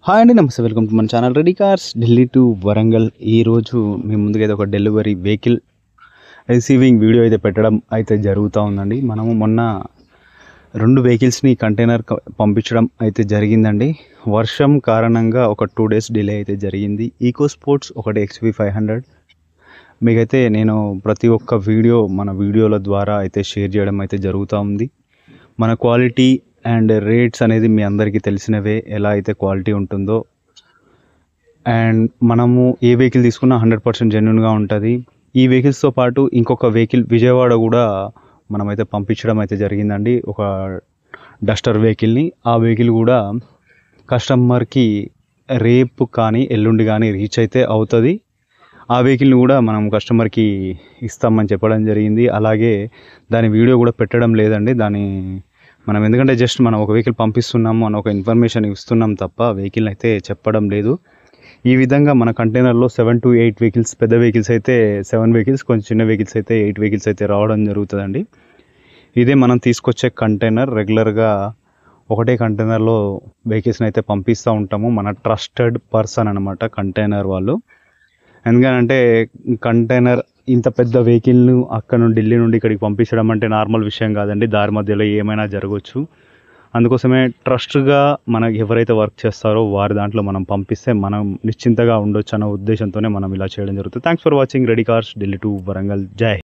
Hi అండి, నమస్తే. Welcome to మన channel ready cars Delhi to Warangal. ఈరోజు మీ ముందుగా అయితే ఒక డెలివరీ వెహికల్ రిసీవింగ్ వీడియో అయితే పెట్టడం అయితే జరుగుతూ ఉందండి. మనము మొన్న 2 వెహికల్స్ని కంటైనర్ పంపించడం అయితే జరిగిందండి. వర్షం కారణంగా ఒక 2 days డిలే అయితే జరిగింది. ఈకో స్పోర్ట్స్ ఒకటి XV500 మీకైతే నేను ప్రతి ఒక్క మన వీడియోల ద్వారా అయితే షేర్ చేయడం అయితే జరుగుతూ ఉంది. మన క్వాలిటీ అండ్ రేట్స్ అనేది మీ అందరికీ తెలిసినవే, ఎలా అయితే క్వాలిటీ ఉంటుందో. అండ్ మనము ఏ వెహికల్ తీసుకున్నా 100% జెన్యున్గా ఉంటుంది. ఈ వెహికల్స్తో పాటు ఇంకొక వెహికల్ విజయవాడ కూడా మనమైతే పంపించడం అయితే జరిగిందండి, ఒక డస్టర్ వెహికల్ని. ఆ వెహికల్ కూడా కస్టమర్కి రేపు కానీ ఎల్లుండి కానీ రీచ్ అయితే అవుతుంది. ఆ వెహికల్ని కూడా మనం కస్టమర్కి ఇస్తామని చెప్పడం జరిగింది. అలాగే దాని వీడియో కూడా పెట్టడం లేదండి. మనం ఎందుకంటే జస్ట్ మనం ఒక వెహికల్ పంపిస్తున్నాము అని ఒక ఇన్ఫర్మేషన్ ఇస్తున్నాం తప్ప వెహికల్ అయితే చెప్పడం లేదు. ఈ విధంగా మన కంటైనర్లో 7 to 8 వెహికల్స్, పెద్ద వెహికల్స్ అయితే 7 వెహికల్స్, కొంచెం చిన్న వెహికల్స్ అయితే 8 వెహికల్స్ అయితే రావడం జరుగుతుందండి. ఇదే మనం తీసుకొచ్చే కంటైనర్. రెగ్యులర్గా ఒకటే కంటైనర్లో వెహికల్స్ని అయితే పంపిస్తూ ఉంటాము. మన ట్రస్టెడ్ పర్సన్ అనమాట కంటైనర్ వాళ్ళు. ఎందుకనంటే కంటైనర్ ఇంత పెద్ద వెహికల్ను అక్కడ నుండి ఢిల్లీ నుండి ఇక్కడికి పంపించడం అంటే నార్మల్ విషయం కాదండి. దారి మధ్యలో ఏమైనా జరగవచ్చు. అందుకోసమే ట్రస్ట్గా మనకి ఎవరైతే వర్క్ చేస్తారో వారి దాంట్లో మనం పంపిస్తే మనం నిశ్చింతగా ఉండొచ్చు అన్న ఉద్దేశంతోనే మనం ఇలా చేయడం జరుగుతుంది. Thanks for watching ready cars Delhi to Warangal. జై